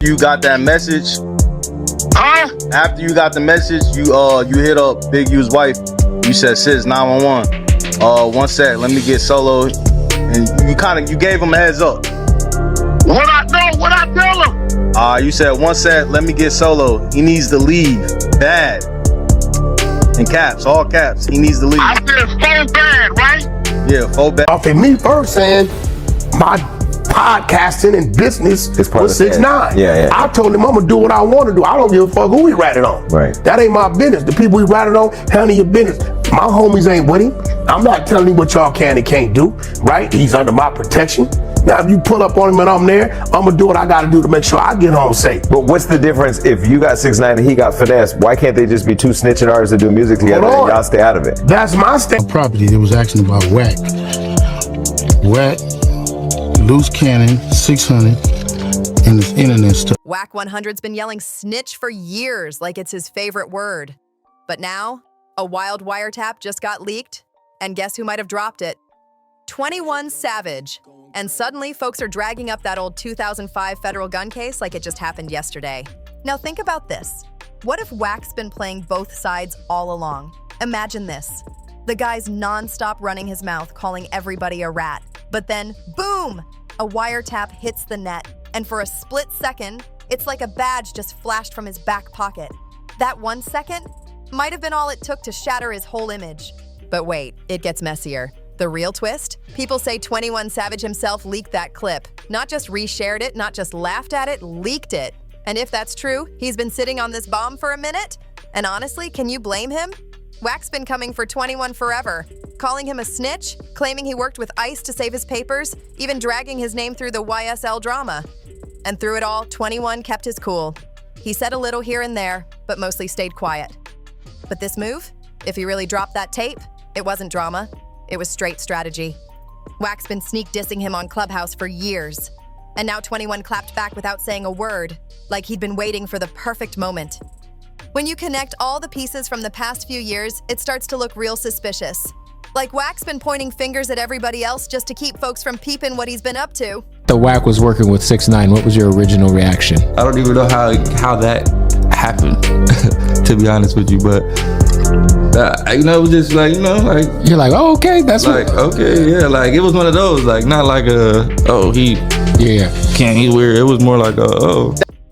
You got that message. Huh? After you got the message, you hit up Big U's wife. You said, "Sis, 911. One sec, let me get solo." And you gave him a heads up. What I tell him? You said, "One sec, let me get solo. He needs to leave. Bad." In caps, all caps. He needs to leave. I said so bad, right? Yeah, full bad. Off of me first saying my podcasting and business was 6ix9ine. Yeah. I told him I'm gonna do what I want to do. I don't give a fuck who we ratted on. Right. That ain't my business. The people we ratted on, handle your business. My homies ain't with him. I'm not telling him what y'all can and can't do. Right? He's under my protection. Now, if you pull up on him and I'm there, I'm gonna do what I gotta do to make sure I get home safe. But what's the difference if you got 6ix9ine and he got finesse? Why can't they just be two snitching artists that do music together and y'all stay out of it? That's my stand. Property that was asking about Wack. Wack, loose cannon, 600, and this internet stuff. Wack 100's been yelling snitch for years like it's his favorite word. But now, a wild wiretap just got leaked, and guess who might have dropped it? 21 Savage. And suddenly, folks are dragging up that old 2005 federal gun case like it just happened yesterday. Now think about this. What if Wack's been playing both sides all along? Imagine this. The guy's non-stop running his mouth, calling everybody a rat. But then, boom! A wiretap hits the net, and for a split second, it's like a badge just flashed from his back pocket. That 1 second might have been all it took to shatter his whole image. But wait, it gets messier. The real twist? People say 21 Savage himself leaked that clip. Not just reshared it, not just laughed at it, leaked it. And if that's true, he's been sitting on this bomb for a minute? And honestly, can you blame him? Wack's been coming for 21 forever, calling him a snitch, claiming he worked with ICE to save his papers, even dragging his name through the YSL drama. And through it all, 21 kept his cool. He said a little here and there, but mostly stayed quiet. But this move, if he really dropped that tape, it wasn't drama. It was straight strategy. Wack's been sneak dissing him on Clubhouse for years. And now 21 clapped back without saying a word, like he'd been waiting for the perfect moment. When you connect all the pieces from the past few years, it starts to look real suspicious. Like Wack's been pointing fingers at everybody else just to keep folks from peeping what he's been up to. The Wack was working with 6ix9ine. What was your original reaction? I don't even know how that happened, to be honest with you, but it was just like, You're like, oh, okay, that's like, okay, yeah, like it was one of those, like not like he's weird. It was more like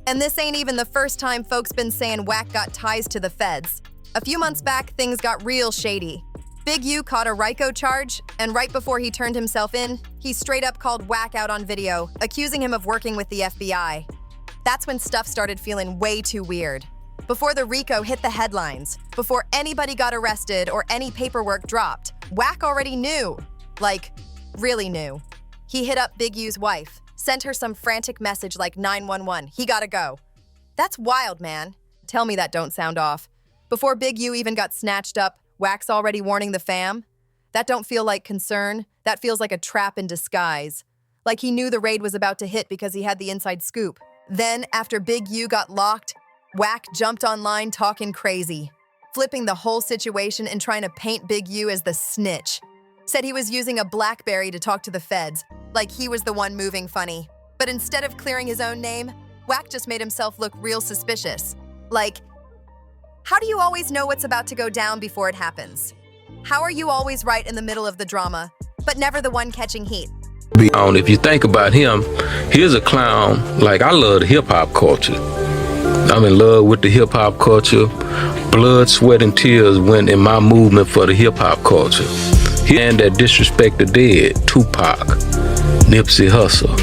And this ain't even the first time folks been saying Wack got ties to the feds. A few months back, things got real shady. Big U caught a RICO charge, and right before he turned himself in, he straight up called Wack out on video, accusing him of working with the FBI. That's when stuff started feeling way too weird. Before the RICO hit the headlines, before anybody got arrested or any paperwork dropped, Wack already knew. Like, really knew. He hit up Big U's wife, sent her some frantic message like 911, he gotta go. That's wild, man. Tell me that don't sound off. Before Big U even got snatched up, Wack's already warning the fam? That don't feel like concern, that feels like a trap in disguise. Like he knew the raid was about to hit because he had the inside scoop. Then, after Big U got locked, Wack jumped online talking crazy, flipping the whole situation and trying to paint Big U as the snitch. Said he was using a BlackBerry to talk to the feds, like he was the one moving funny. But instead of clearing his own name, Wack just made himself look real suspicious. Like, how do you always know what's about to go down before it happens? How are you always right in the middle of the drama, but never the one catching heat? If you think about him, here's a clown. Like, I love the hip-hop culture. I'm in love with the hip-hop culture. Blood, sweat, and tears went in my movement for the hip-hop culture. And that disrespect the dead, Tupac, Nipsey Hussle,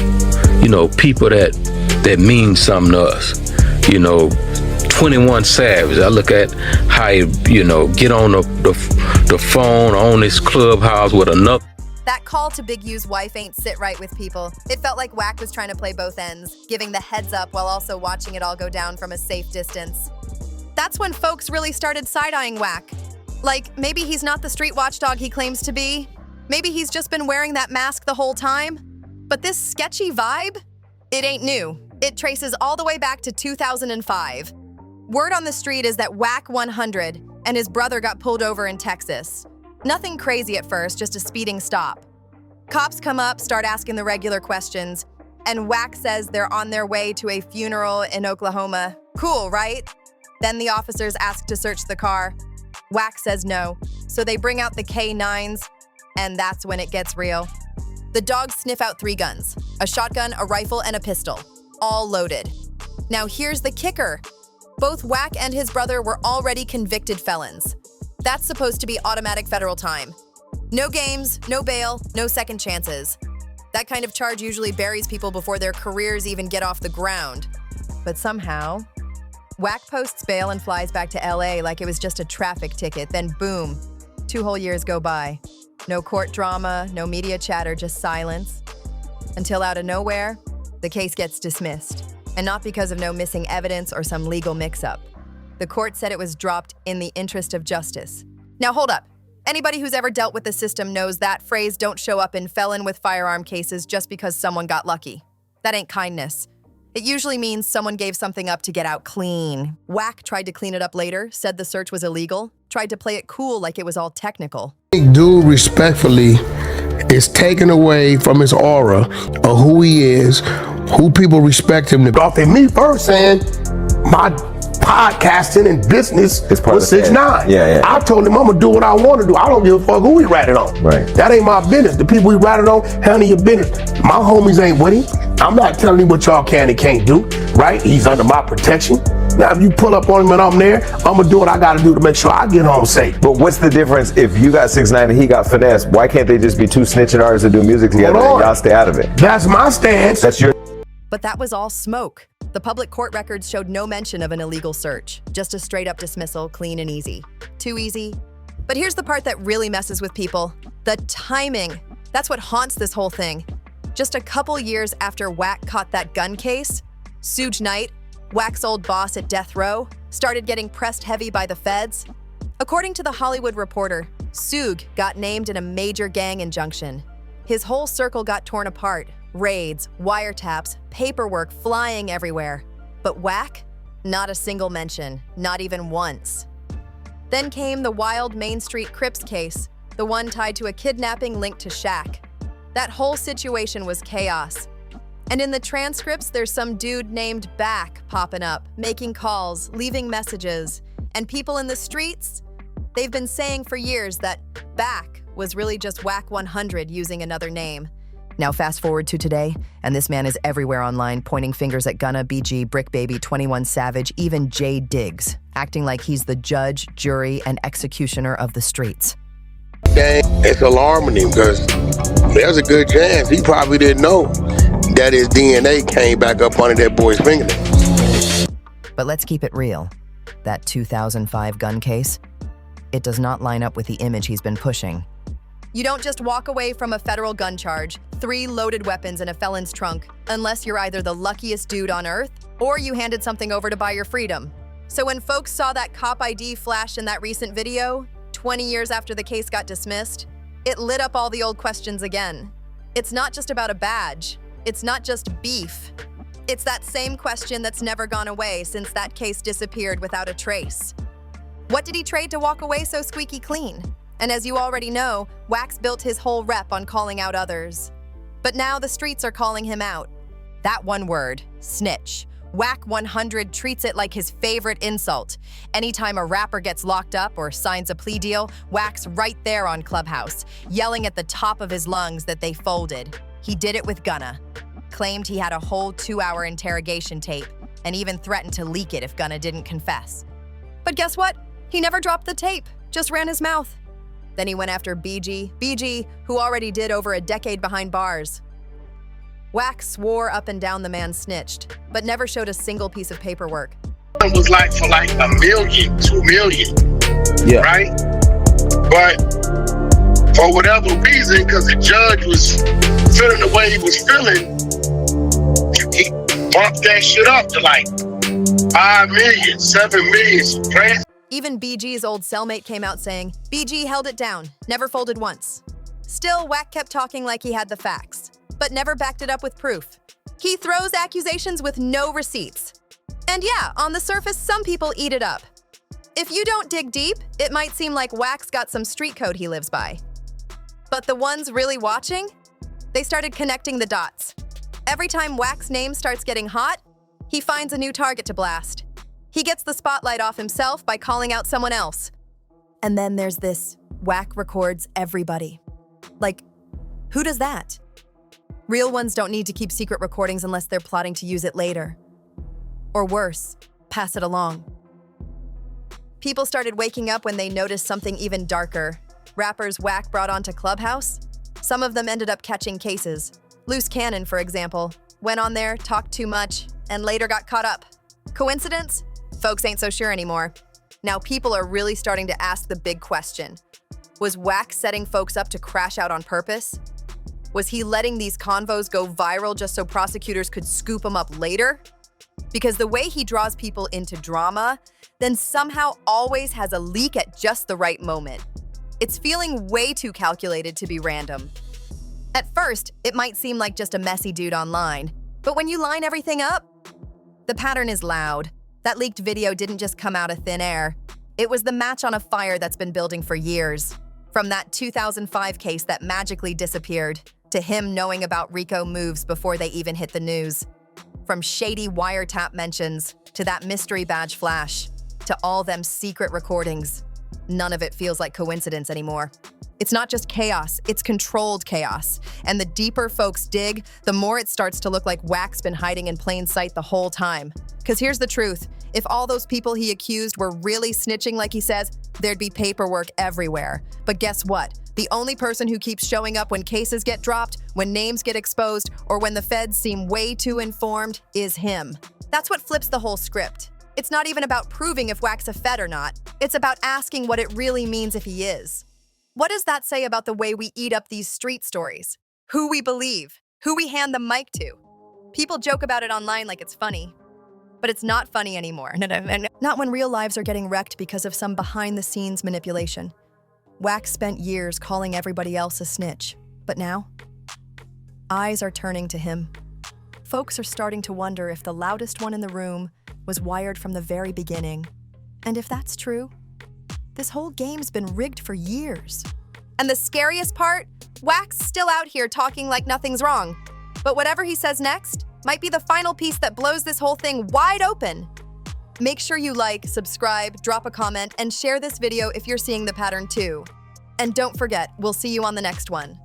people that mean something to us. 21 Savage, I look at how he, get on the phone on this Clubhouse with another. That call to Big U's wife ain't sit right with people. It felt like Wack was trying to play both ends, giving the heads up while also watching it all go down from a safe distance. That's when folks really started side-eyeing Wack. Like, maybe he's not the street watchdog he claims to be. Maybe he's just been wearing that mask the whole time. But this sketchy vibe? It ain't new. It traces all the way back to 2005. Word on the street is that Wack 100 and his brother got pulled over in Texas. Nothing crazy at first, just a speeding stop. Cops come up, start asking the regular questions. And Wack says they're on their way to a funeral in Oklahoma. Cool, right? Then the officers ask to search the car. Wack says no, so they bring out the K9s, and that's when it gets real. The dogs sniff out 3 guns, a shotgun, a rifle, and a pistol, all loaded. Now here's the kicker. Both Wack and his brother were already convicted felons. That's supposed to be automatic federal time. No games, no bail, no second chances. That kind of charge usually buries people before their careers even get off the ground. But somehow, Wack posts bail and flies back to LA like it was just a traffic ticket, then boom, 2 whole years go by. No court drama, no media chatter, just silence. Until out of nowhere, the case gets dismissed. And not because of no missing evidence or some legal mix-up. The court said it was dropped in the interest of justice. Now hold up. Anybody who's ever dealt with the system knows that phrase don't show up in felon with firearm cases just because someone got lucky. That ain't kindness. It usually means someone gave something up to get out clean. Wack tried to clean it up later, said the search was illegal, tried to play it cool like it was all technical. Dude, respectfully, is taken away from his aura of who he is, who people respect him to. Off me first saying my podcasting and business was 6ix9ine. Yeah. I told him I'm gonna do what I want to do. I don't give a fuck who he ratted on. Right. That ain't my business. The people he ratted on, handle your business. My homies ain't with him. I'm not telling him what y'all can and can't do. Right? He's under my protection. Now, if you pull up on him and I'm there, I'm gonna do what I gotta do to make sure I get home safe. But what's the difference if you got 6ix9ine and he got finesse? Why can't they just be 2 snitching artists that do music together and y'all stay out of it? That's my stance. That's your. But that was all smoke. The public court records showed no mention of an illegal search, just a straight-up dismissal, clean and easy. Too easy. But here's the part that really messes with people. The timing. That's what haunts this whole thing. Just a couple years after Wack caught that gun case, Suge Knight, Wack's old boss at death row, started getting pressed heavy by the feds. According to The Hollywood Reporter, Suge got named in a major gang injunction. His whole circle got torn apart. Raids, wiretaps, paperwork flying everywhere. But Wack? Not a single mention, not even once. Then came the wild Main Street Crips case, the one tied to a kidnapping linked to Shaq. That whole situation was chaos. And in the transcripts, there's some dude named Back popping up, making calls, leaving messages. And people in the streets, they've been saying for years that Back was really just Wack 100 using another name. Now fast forward to today, and this man is everywhere online, pointing fingers at Gunna, BG, Brick Baby, 21 Savage, even Jay Diggs, acting like he's the judge, jury, and executioner of the streets. It's alarming him because there's a good chance he probably didn't know that his DNA came back up under that boy's fingernails. But let's keep it real. That 2005 gun case, it does not line up with the image he's been pushing. You don't just walk away from a federal gun charge, 3 loaded weapons in a felon's trunk, unless you're either the luckiest dude on earth or you handed something over to buy your freedom. So when folks saw that cop ID flash in that recent video, 20 years after the case got dismissed, it lit up all the old questions again. It's not just about a badge. It's not just beef. It's that same question that's never gone away since that case disappeared without a trace. What did he trade to walk away so squeaky clean? And as you already know, Wack's built his whole rep on calling out others. But now the streets are calling him out. That one word, snitch. Wack 100 treats it like his favorite insult. Anytime a rapper gets locked up or signs a plea deal, Wack's right there on Clubhouse, yelling at the top of his lungs that they folded. He did it with Gunna. Claimed he had a whole 2-hour interrogation tape, and even threatened to leak it if Gunna didn't confess. But guess what? He never dropped the tape, just ran his mouth. Then he went after BG, who already did over a decade behind bars. Wack swore up and down the man snitched, but never showed a single piece of paperwork. It was like for like $1 million, $2 million, Yeah. right? But for whatever reason, because the judge was feeling the way he was feeling, he bumped that shit up to like 5 million, 7 million, right? Even BG's old cellmate came out saying, BG held it down, never folded once. Still, Wack kept talking like he had the facts, but never backed it up with proof. He throws accusations with no receipts. And yeah, on the surface, some people eat it up. If you don't dig deep, it might seem like Wack's got some street code he lives by. But the ones really watching, they started connecting the dots. Every time Wack's name starts getting hot, he finds a new target to blast. He gets the spotlight off himself by calling out someone else. And then there's this Wack records everybody. Like, who does that? Real ones don't need to keep secret recordings unless they're plotting to use it later. Or worse, pass it along. People started waking up when they noticed something even darker. Rappers Wack brought onto Clubhouse. Some of them ended up catching cases. Loose Cannon, for example, went on there, talked too much, and later got caught up. Coincidence? Folks ain't so sure anymore. Now people are really starting to ask the big question. Was Wack setting folks up to crash out on purpose? Was he letting these convos go viral just so prosecutors could scoop them up later? Because the way he draws people into drama, then somehow always has a leak at just the right moment. It's feeling way too calculated to be random. At first, it might seem like just a messy dude online, but when you line everything up, the pattern is loud. That leaked video didn't just come out of thin air. It was the match on a fire that's been building for years. From that 2005 case that magically disappeared, to him knowing about Rico moves before they even hit the news. From shady wiretap mentions, to that mystery badge flash, to all them secret recordings. None of it feels like coincidence anymore. It's not just chaos, it's controlled chaos. And the deeper folks dig, the more it starts to look like Wack's been hiding in plain sight the whole time. Because here's the truth, if all those people he accused were really snitching like he says, there'd be paperwork everywhere. But guess what? The only person who keeps showing up when cases get dropped, when names get exposed, or when the feds seem way too informed is him. That's what flips the whole script. It's not even about proving if Wack's a Fed or not. It's about asking what it really means if he is. What does that say about the way we eat up these street stories? Who we believe? Who we hand the mic to? People joke about it online like it's funny. But it's not funny anymore. Not when real lives are getting wrecked because of some behind-the-scenes manipulation. Wack spent years calling everybody else a snitch. But now, eyes are turning to him. Folks are starting to wonder if the loudest one in the room was wired from the very beginning. And if that's true, this whole game's been rigged for years. And the scariest part? Wack's still out here talking like nothing's wrong. But whatever he says next might be the final piece that blows this whole thing wide open. Make sure you like, subscribe, drop a comment, and share this video if you're seeing the pattern too. And don't forget, we'll see you on the next one.